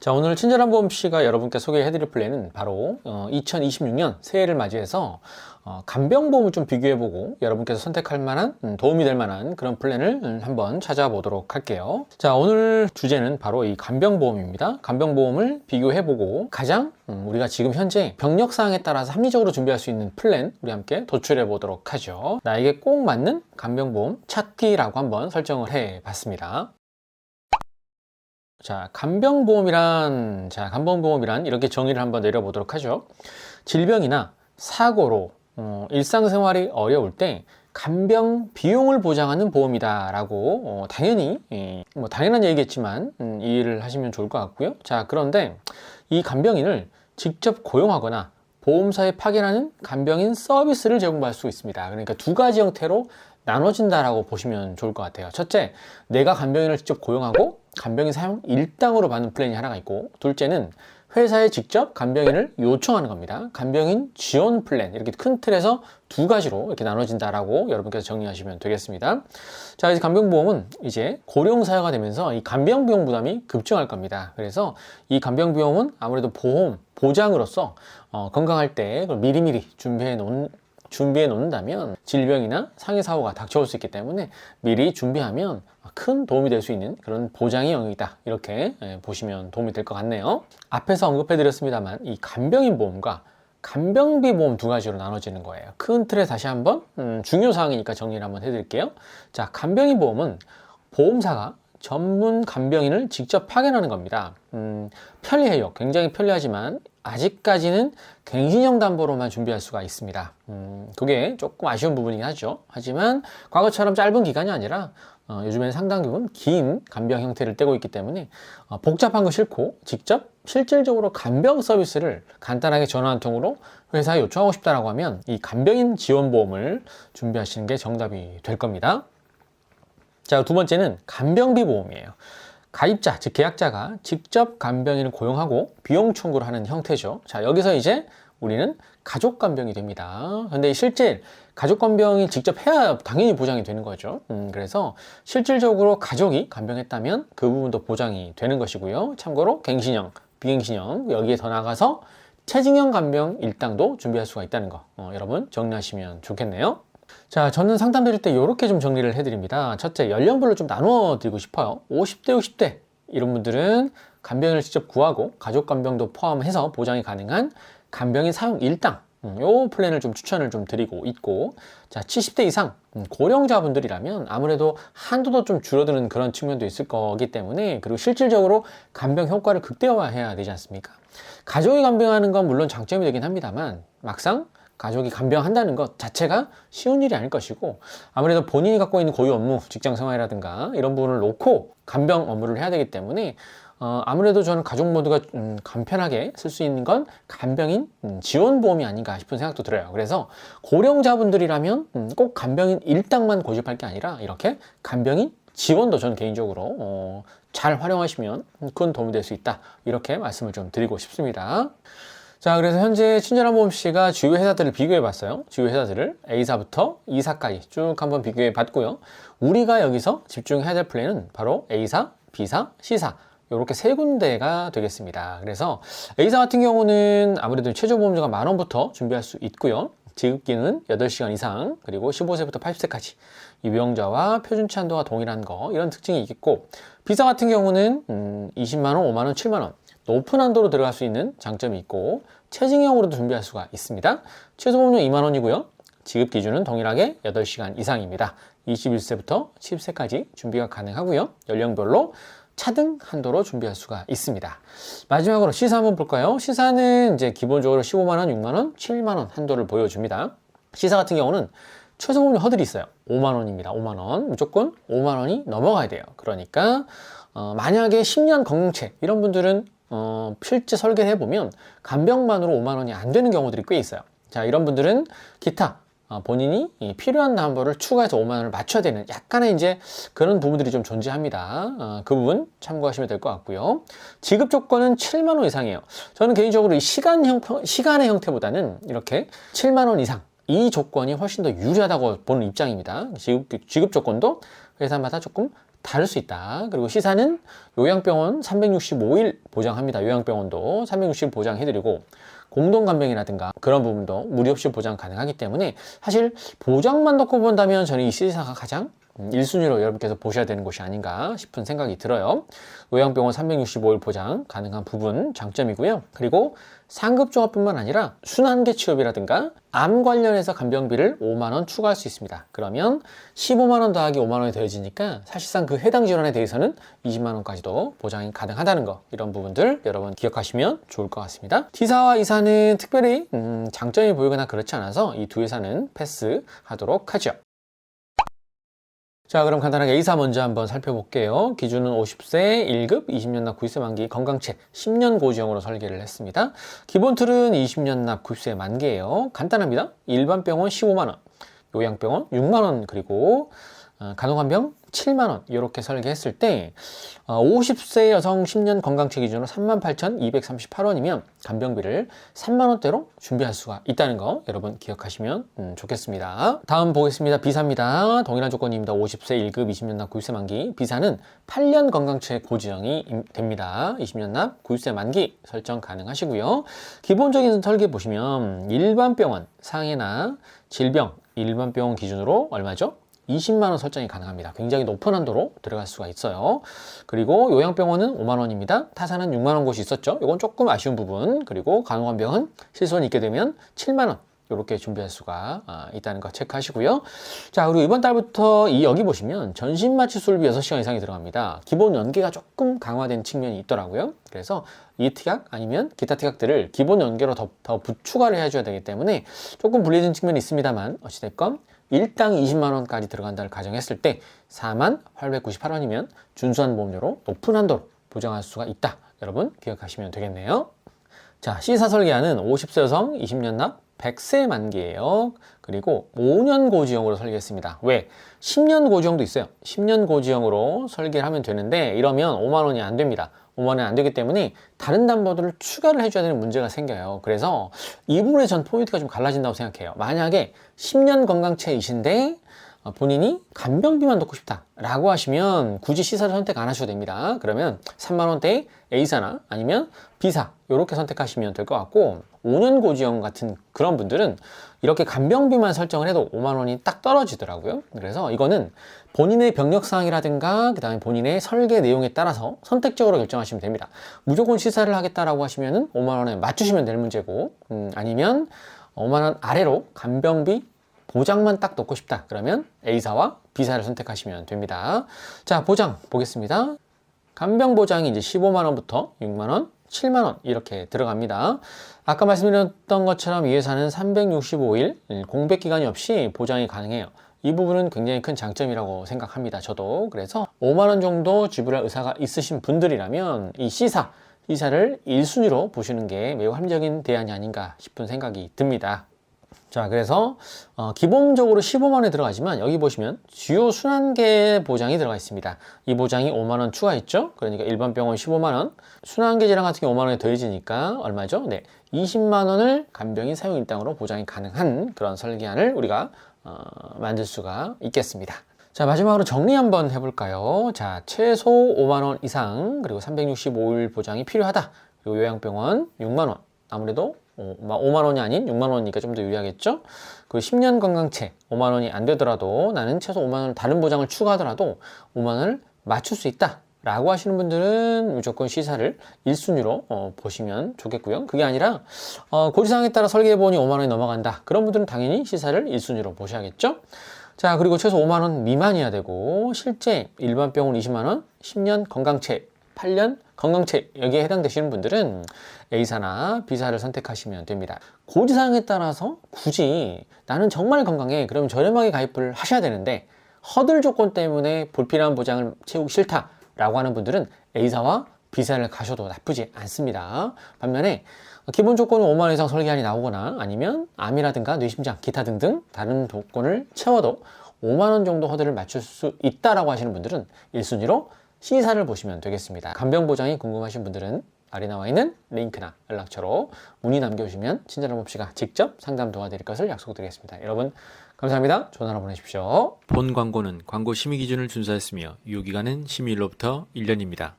자, 오늘 친절한 보험 씨가 여러분께 소개해드릴 플랜은 바로 2026년 새해를 맞이해서 간병보험을 좀 비교해보고 여러분께서 선택할 만한 도움이 될 만한 그런 플랜을 한번 찾아보도록 할게요. 자, 오늘 주제는 바로 이 간병보험입니다. 간병보험을 비교해보고 가장 우리가 지금 현재 병력 사항에 따라서 합리적으로 준비할 수 있는 플랜 우리 함께 도출해 보도록 하죠. 나에게 꼭 맞는 간병보험 찾기라고 한번 설정을 해봤습니다. 자, 간병보험이란 이렇게 정의를 한번 내려보도록 하죠. 질병이나 사고로 일상생활이 어려울 때 간병 비용을 보장하는 보험이다 라고 당연히 당연한 얘기겠지만 이해를 하시면 좋을 것 같고요. 자, 그런데 이 간병인을 직접 고용하거나 보험사에 파견하는 간병인 서비스를 제공받을 수 있습니다. 그러니까 두 가지 형태로 나눠진다라고 보시면 좋을 것 같아요. 첫째, 내가 간병인을 직접 고용하고 간병인 사용 일당으로 받는 플랜이 하나가 있고, 둘째는 회사에 직접 간병인을 요청하는 겁니다. 간병인 지원 플랜, 이렇게 큰 틀에서 두 가지로 이렇게 나눠진다라고 여러분께서 정리하시면 되겠습니다. 자, 이제 간병보험은 이제 고령 사회가 되면서 이 간병비용 부담이 급증할 겁니다. 그래서 이 간병비용은 아무래도 보험 보장으로서 건강할 때 그걸 미리미리 준비해 놓는다면 질병이나 상해 사고가 닥쳐올 수 있기 때문에 미리 준비하면 큰 도움이 될 수 있는 그런 보장의 영역이다, 이렇게 보시면 도움이 될 것 같네요. 앞에서 언급해 드렸습니다만 이 간병인 보험과 간병비 보험 두 가지로 나눠지는 거예요. 큰 틀에 다시 한번 중요 사항이니까 정리를 한번 해드릴게요. 자, 간병인 보험은 보험사가 전문 간병인을 직접 파견하는 겁니다. 편리해요. 굉장히 편리하지만 아직까지는 갱신형 담보로만 준비할 수가 있습니다. 그게 조금 아쉬운 부분이긴 하죠. 하지만 과거처럼 짧은 기간이 아니라 요즘에는 상당 부분 긴 간병 형태를 떼고 있기 때문에 복잡한 거 싫고 직접 실질적으로 간병 서비스를 간단하게 전화 한 통으로 회사에 요청하고 싶다라고 하면 이 간병인 지원보험을 준비하시는 게 정답이 될 겁니다. 자, 두 번째는 간병비 보험이에요. 가입자, 즉 계약자가 직접 간병인을 고용하고 비용 청구를 하는 형태죠. 자, 여기서 이제 우리는 가족 간병이 됩니다. 근데 실제 가족 간병이 직접 해야 당연히 보장이 되는 거죠. 그래서 실질적으로 가족이 간병했다면 그 부분도 보장이 되는 것이고요. 참고로 갱신형, 비갱신형, 여기에 더 나가서 체증형 간병 일당도 준비할 수가 있다는 거 여러분 정리하시면 좋겠네요. 자, 저는 상담 드릴 때 이렇게 좀 정리를 해드립니다. 첫째, 연령별로 좀 나누어 드리고 싶어요. 50대, 60대 이런 분들은 간병인을 직접 구하고 가족 간병도 포함해서 보장이 가능한 간병인 사용 일당, 요 플랜을 좀 추천을 좀 드리고 있고, 자, 70대 이상 고령자분들이라면 아무래도 한도도 좀 줄어드는 그런 측면도 있을 거기 때문에, 그리고 실질적으로 간병 효과를 극대화해야 되지 않습니까? 가족이 간병하는 건 물론 장점이 되긴 합니다만 막상 가족이 간병한다는 것 자체가 쉬운 일이 아닐 것이고, 아무래도 본인이 갖고 있는 고유 업무, 직장 생활이라든가 이런 부분을 놓고 간병 업무를 해야 되기 때문에 아무래도 저는 가족 모두가 간편하게 쓸 수 있는 건 간병인 지원보험이 아닌가 싶은 생각도 들어요. 그래서 고령자분들이라면 꼭 간병인 일당만 고집할 게 아니라 이렇게 간병인 지원도 저는 개인적으로 잘 활용하시면 큰 도움이 될 수 있다, 이렇게 말씀을 좀 드리고 싶습니다. 자, 그래서 현재 친절한 보험 씨가 주요 회사들을 비교해 봤어요. 주요 회사들을 A사부터 E사까지 쭉 한번 비교해 봤고요. 우리가 여기서 집중해야 될 플랜은 바로 A사, B사, C사 이렇게 세 군데가 되겠습니다. 그래서 A사 같은 경우는 아무래도 최저보험료가 10,000원부터 준비할 수 있고요. 지급기는 8시간 이상, 그리고 15세부터 80세까지 유병자와 표준치 한도가 동일한 거, 이런 특징이 있겠고, B사 같은 경우는 20만원, 5만원, 7만원 높은 한도로 들어갈 수 있는 장점이 있고, 체증형으로도 준비할 수가 있습니다. 최소보험료 2만원이고요. 지급 기준은 동일하게 8시간 이상입니다. 21세부터 10세까지 준비가 가능하고요. 연령별로 차등 한도로 준비할 수가 있습니다. 마지막으로 C사 한번 볼까요? C사는 이제 기본적으로 15만원, 6만원, 7만원 한도를 보여줍니다. C사 같은 경우는 최소보험료 허들이 있어요. 5만원입니다. 5만원. 무조건 5만원이 넘어가야 돼요. 그러니까 만약에 10년 건강체 이런 분들은 실제 설계를 해보면 간병만으로 5만원이 안 되는 경우들이 꽤 있어요. 자, 이런 분들은 기타 본인이 필요한 담보를 추가해서 5만원을 맞춰야 되는 약간의 이제 그런 부분들이 좀 존재합니다. 그 부분 참고하시면 될 것 같고요. 지급 조건은 7만원 이상이에요. 저는 개인적으로 이 시간의 형태보다는 이렇게 7만원 이상 이 조건이 훨씬 더 유리하다고 보는 입장입니다. 지급 조건도 회사마다 조금 다를 수 있다. 그리고 시사는 요양병원 365일 보장합니다. 요양병원도 360일 보장해드리고 공동간병이라든가 그런 부분도 무리 없이 보장 가능하기 때문에 사실 보장만 놓고 본다면 저는 이 시사가 가장 1순위로 여러분께서 보셔야 되는 곳이 아닌가 싶은 생각이 들어요. 요양병원 365일 보장 가능한 부분 장점이고요. 그리고 상급 종합뿐만 아니라 순환계 취업이라든가 암 관련해서 간병비를 5만 원 추가할 수 있습니다. 그러면 15만 원 더하기 5만 원이 더해지니까 사실상 그 해당 질환에 대해서는 20만 원까지도 보장이 가능하다는 거, 이런 부분들 여러분 기억하시면 좋을 것 같습니다. T사와 E사는 특별히 장점이 보이거나 그렇지 않아서 이 두 회사는 패스하도록 하죠. 자, 그럼 간단하게 A사 먼저 한번 살펴볼게요. 기준은 50세 1급 20년 납 90세 만기 건강체 10년 고지형으로 설계를 했습니다. 기본 틀은 20년 납 90세 만기예요. 간단합니다. 일반 병원 15만 원, 요양병원 6만 원, 그리고 간호간병 7만 원 이렇게 설계했을 때 50세 여성 10년 건강체 기준으로 38,238원이면 간병비를 3만 원대로 준비할 수가 있다는 거 여러분 기억하시면 좋겠습니다. 다음 보겠습니다. B사입니다. 동일한 조건입니다. 50세 1급 20년 납 90세 만기. B사는 8년 건강체 고지형이 됩니다. 20년 납 90세 만기 설정 가능하시고요. 기본적인 설계 보시면 일반 병원 상해나 질병 일반 병원 기준으로 얼마죠? 20만 원 설정이 가능합니다. 굉장히 높은 한도로 들어갈 수가 있어요. 그리고 요양병원은 5만 원입니다. 타사는 6만 원 곳이 있었죠. 이건 조금 아쉬운 부분. 그리고 간호간병은 실손이 있게 되면 7만 원 이렇게 준비할 수가 있다는 거 체크하시고요. 자, 그리고 이번 달부터 여기 보시면 전신마취술비 6시간 이상이 들어갑니다. 기본 연계가 조금 강화된 측면이 있더라고요. 그래서 이 특약 아니면 기타 특약들을 기본 연계로 더 부추가를 해줘야 되기 때문에 조금 불리해진 측면이 있습니다만 어찌됐건 일당 20만 원까지 들어간다를 가정했을 때 4898원이면 준수한 보험료로 높은 한도로 보장할 수가 있다. 여러분 기억하시면 되겠네요. 자, C사 설계안은 50세 여성 20년 납 100세 만기예요. 그리고 5년 고지형으로 설계했습니다. 왜? 10년 고지형도 있어요. 10년 고지형으로 설계를 하면 되는데 이러면 5만 원이 안 됩니다. 5만 원이 안 되기 때문에 다른 담보들을 추가를 해줘야 되는 문제가 생겨요. 그래서 이 부분에 전 포인트가 좀 갈라진다고 생각해요. 만약에 10년 건강체이신데 본인이 간병비만 넣고 싶다 라고 하시면 굳이 C사를 선택 안 하셔도 됩니다. 그러면 3만 원대의 A사나 아니면 B사 이렇게 선택하시면 될 것 같고 5년 고지형 같은 그런 분들은 이렇게 간병비만 설정을 해도 5만 원이 딱 떨어지더라고요. 그래서 이거는 본인의 병력사항이라든가 그 다음에 본인의 설계 내용에 따라서 선택적으로 결정하시면 됩니다. 무조건 C사를 하겠다라고 하시면 5만 원에 맞추시면 될 문제고 아니면 5만 원 아래로 간병비 보장만 딱 넣고 싶다 그러면 A사와 B사를 선택하시면 됩니다. 자, 보장 보겠습니다. 간병 보장이 이제 15만 원부터 6만 원, 7만 원 이렇게 들어갑니다. 아까 말씀드렸던 것처럼 이 회사는 365일 공백 기간이 없이 보장이 가능해요. 이 부분은 굉장히 큰 장점이라고 생각합니다. 저도. 그래서 5만 원 정도 지불할 의사가 있으신 분들이라면 이 C사를 1순위로 보시는 게 매우 합리적인 대안이 아닌가 싶은 생각이 듭니다. 자, 그래서 기본적으로 15만 원에 들어가지만 여기 보시면 주요 순환계 보장이 들어가 있습니다. 이 보장이 5만 원 추가했죠. 그러니까 일반 병원 15만 원, 순환계 질환 같은 경우 5만 원에 더해지니까 얼마죠? 네, 20만 원을 간병인 사용 일당으로 보장이 가능한 그런 설계안을 우리가 만들 수가 있겠습니다. 자, 마지막으로 정리 한번 해볼까요? 자, 최소 5만 원 이상 그리고 365일 보장이 필요하다. 그리고 요양병원 6만 원, 아무래도 5만 원이 아닌 6만 원이니까 좀 더 유리하겠죠? 그 10년 건강체 5만 원이 안 되더라도 나는 최소 5만 원 다른 보장을 추가하더라도 5만 원을 맞출 수 있다 라고 하시는 분들은 무조건 C사를 1순위로 보시면 좋겠고요. 그게 아니라 고지사항에 따라 설계해보니 5만 원이 넘어간다. 그런 분들은 당연히 C사를 1순위로 보셔야겠죠? 자, 그리고 최소 5만 원 미만이어야 되고 실제 일반 병원 20만 원, 10년 건강체 8년 건강체 여기에 해당되시는 분들은 A사나 B사를 선택하시면 됩니다. 고지사항에 따라서 굳이 나는 정말 건강해 그러면 저렴하게 가입을 하셔야 되는데 허들 조건 때문에 불필요한 보장을 채우기 싫다 라고 하는 분들은 A사와 B사를 가셔도 나쁘지 않습니다. 반면에 기본 조건은 5만 원 이상 설계안이 나오거나 아니면 암이라든가 뇌심장 기타 등등 다른 조건을 채워도 5만 원 정도 허들을 맞출 수 있다라고 하시는 분들은 1순위로 C사를 보시면 되겠습니다. 간병 보장이 궁금하신 분들은 아래 나와 있는 링크나 연락처로 문의 남겨주시면 친절한 법씨가 직접 상담 도와드릴 것을 약속드리겠습니다. 여러분 감사합니다. 좋은 하루 보내십시오. 본 광고는 광고 심의 기준을 준수하였으며 유효기간은 심의일로부터 1년입니다.